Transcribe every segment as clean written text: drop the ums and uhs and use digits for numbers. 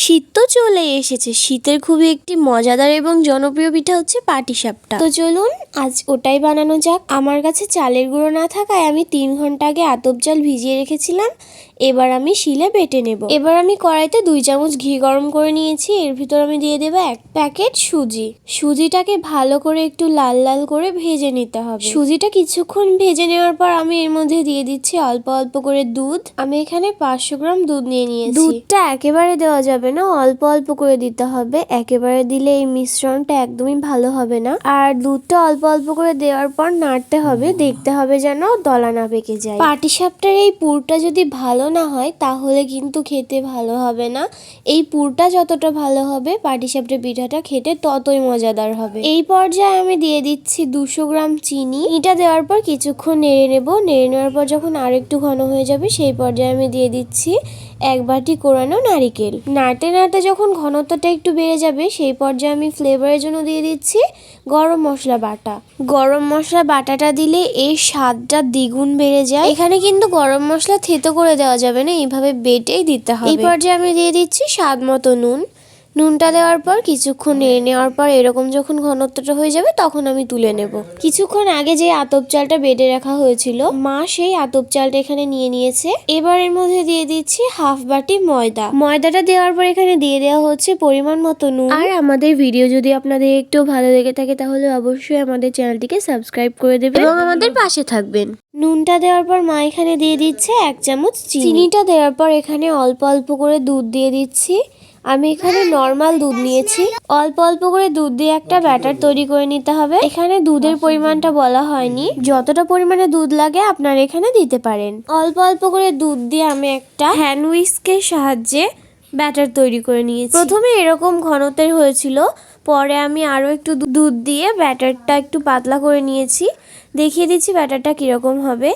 শীত তো চলে এসেছে, শীতের খুবই একটি মজাদার এবং জনপ্রিয় পিঠা হচ্ছে পাটিসাপটা। তো চলুন আজ ওটাই বানানো যাক। আমার কাছে চালের গুঁড়ো না থাকায় আমি 3 ঘন্টা আগে আতপ চাল ভিজিয়ে রেখেছিলাম। এবার আমি শিলে বেটে নেব। এবার আমি কড়াইতে 2 চামচ ঘি গরম করে নিয়েছি। এর ভিতর আমি দিয়ে দেবো 1 প্যাকেট সুজি। সুজিটাকে ভালো করে একটু লাল লাল করে ভেজে নিতে হবে। সুজিটা কিছুক্ষণ ভেজে নেওয়ার পর আমি এর মধ্যে দিয়ে দিচ্ছি অল্প অল্প করে দুধ। আমি এখানে 500 গ্রাম দুধ নিয়ে নিয়েছি। দুধটা একেবারে দেওয়া যাবে না, অল্প অল্প করে দিতে হবে। একেবারে দিলে এই মিশ্রণটা একদমই ভালো হবে না। আর দুধটা অল্প অল্প করে দেওয়ার পর নাড়তে হবে, দেখতে হবে যেন দলা না পেকে যায়। পাটিসাপটার এই পুরটা যদি ভালো না হয় তাহলে কিন্তু খেতে ভালো হবে না। এই পুরটা যতটা ভালো হবে পাটিসাপটার পিঠাটা খেতে ততই মজাদার হবে। এই পর্যায়ে আমি দিয়ে দিচ্ছি 200 গ্রাম চিনি। এটা দেওয়ার পর কিছুক্ষণ নেড়ে নেব। নেড়ে নেওয়ার পর যখন আর একটু ঘন হয়ে যাবে সেই পর্যায়ে আমি দিয়ে দিচ্ছি 1 বাটি কোরানো নারিকেল। নাড়তে নাড়তে যখন ঘনত্বটা একটু বেড়ে যাবে সেই পর্যায়ে আমি ফ্লেভারের জন্য দিয়ে দিচ্ছি গরম মশলা বাটা। গরম মশলা বাটাটা দিলে এর স্বাদটা দ্বিগুণ বেড়ে যায়। এখানে কিন্তু গরম মশলা থেতো করে দেওয়া যাবে না, এইভাবে বেটেই দিতে হবে। এই পর্যায়ে আমি দিয়ে দিচ্ছি স্বাদ মতো নুন। নুনটা দেওয়ার পর কিছুক্ষণ নেড়ে নেওয়ার পর এরকম যখন ঘনত্বটা হয়ে যাবে তখন আমি তুলে নেব। কিছুক্ষণ আগে যে আতপ চালটা বেটে রাখা হয়েছিল মা সেই আতপ চালটা এখানে নিয়ে নিয়েছে। এবার এর মধ্যে দিয়ে দিচ্ছি 1/2 বাটি ময়দা। ময়দাটা দেওয়ার পর এখানে দিয়ে দেওয়া হচ্ছে পরিমাণ মতো নুন। আর আমাদের ভিডিও যদি আপনাদের একটু ভালো লেগে থাকে তাহলে অবশ্যই আমাদের চ্যানেলটিকে সাবস্ক্রাইব করে দেবেন এবং আমাদের পাশে থাকবেন। নুনটা দেওয়ার পর মা এখানে দিয়ে দিচ্ছে 1 চামচ চিনি। চিনিটা দেওয়ার পর এখানে অল্প অল্প করে দুধ দিয়ে দিচ্ছি। আমি এখানে নর্মাল দুধ নিয়েছি। অল্প অল্প করে দুধ দিয়ে একটা ব্যাটার তৈরি করে নিতে হবে। এখানে দুধের পরিমাণটা বলা হয়নি, যতটা পরিমাণে দুধ লাগে আপনারা এখানে দিতে পারেন। অল্প অল্প করে দুধ দিয়ে আমি একটা হ্যান্ড হুইস্কের সাহায্যে ব্যাটার তৈরি করে নিয়েছি। প্রথমে এরকম ঘনত্বের হয়েছিল, পরে আমি আরো একটু দুধ দিয়ে ব্যাটারটা একটু পাতলা করে নিয়েছি। দেখিয়ে দিচ্ছি ব্যাটারটা কিরকম হবে।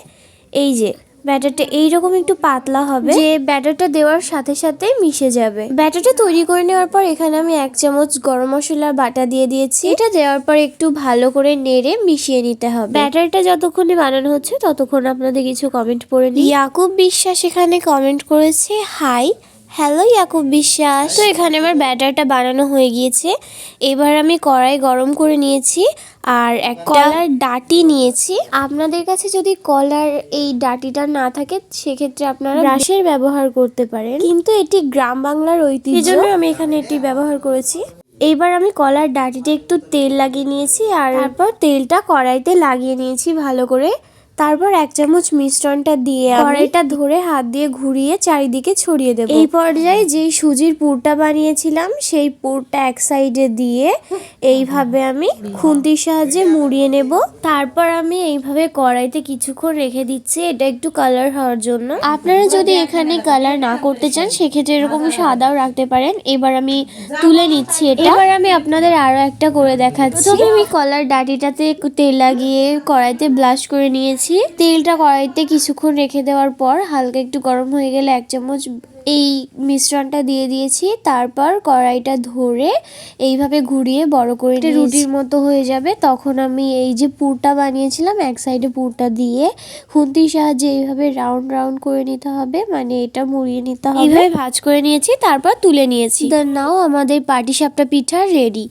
এই যে ব্যাটারটা এইরকম একটু পাতলা হবে, যে ব্যাটারটা দেওয়ার সাথে সাথে মিশে যাবে। ব্যাটারটা তৈরি করে নেওয়ার পর এখানে আমি 1 চামচ গরম মশলার বাটা দিয়ে দিয়েছি। এটা দেওয়ার পর একটু ভালো করে নেড়ে মিশিয়ে নিতে হবে। ব্যাটারটা যতক্ষণে বানানো হচ্ছে ততক্ষণ আপনাদের কিছু কমেন্ট পড়ে নিই। ইয়াকুব বিশ্বাস এখানে কমেন্ট করেছে, হাই। হ্যালো ইয়াকুব বিশ্বাস। তো এখানে আমার ব্যাটারটা বানানো হয়ে গিয়েছে। এবার আমি কড়াই গরম করে নিয়েছি আর একটা কলার ডাঁটি নিয়েছি। আপনাদের কাছে যদি কলার এই ডাঁটিটা না থাকে সেক্ষেত্রে আপনারা ব্রাশের ব্যবহার করতে পারেন, কিন্তু এটি গ্রাম বাংলার ঐতিহ্য, সেজন্য আমি এখানে এটি ব্যবহার করেছি। এইবার আমি কলার ডাঁটিতে একটু তেল লাগিয়ে নিয়েছি আর তারপর তেলটা কড়াইতে লাগিয়ে নিয়েছি ভালো করে। তারপর 1 চামচ মিশ্রণটা দিয়ে কড়াইটা ধরে হাত দিয়ে ঘুরিয়ে চারিদিকে ছড়িয়ে দেব। এই পর্যায়ে যেই সুজির পুরটা বানিয়েছিলাম সেই পুরটা এক সাইডে দিয়ে এইভাবে আমি খুন্তির সাহায্যে মুড়িয়ে নেব। তারপর আমি এইভাবে কড়াইতে কিছুক্ষণ রেখে দিচ্ছি, এটা একটু কালার হওয়ার জন্য। আপনারা যদি এখানে কালার না করতে চান সেক্ষেত্রে এরকম সাদাও রাখতে পারেন। এবার আমি তুলে নিচ্ছি এটা। এবার আমি আপনাদের আরো একটা করে দেখাচ্ছি। প্রথমে আমি কলার ডাঁটিটাতে তেল লাগিয়ে কড়াইতে ব্লাশ করে নিয়েছি। তেলটা কড়াইতে কিছুক্ষণ রেখে দেওয়ার পর হালকা একটু গরম হয়ে গেলে 1 চামচ এই মিশ্রণটা দিয়ে দিয়েছি। তারপর কড়াইটা ধরে এইভাবে ঘুরিয়ে বড় করে রুটির মতো হয়ে যাবে। তখন আমি এই যে পুরটা বানিয়েছিলাম এক সাইডে পুরটা দিয়ে খুন্তির সাহায্যে এইভাবে রাউন্ড রাউন্ড করে নিতে হবে, মানে এটা মুড়িয়ে নিতে হবে। এইভাবে ভাঁজ করে নিয়েছি, তারপর তুলে নিয়েছি। নাও আমাদের পাটিসাপটা পিঠা রেডি।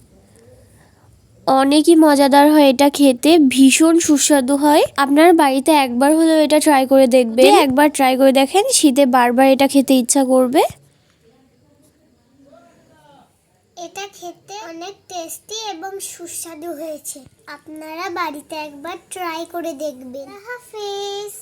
অনেকই মজাদার হয় এটা খেতে, ভীষণ সুস্বাদু হয়। আপনার বাড়িতে একবার হলেও এটা ট্রাই করে দেখবেন। একবার ট্রাই করে দেখেন, শীতে বারবার এটা খেতে ইচ্ছা করবে। এটা খেতে অনেক টেস্টি এবং সুস্বাদু হয়েছে। আপনারা বাড়িতে একবার ট্রাই করে দেখবেন। হাফেজ।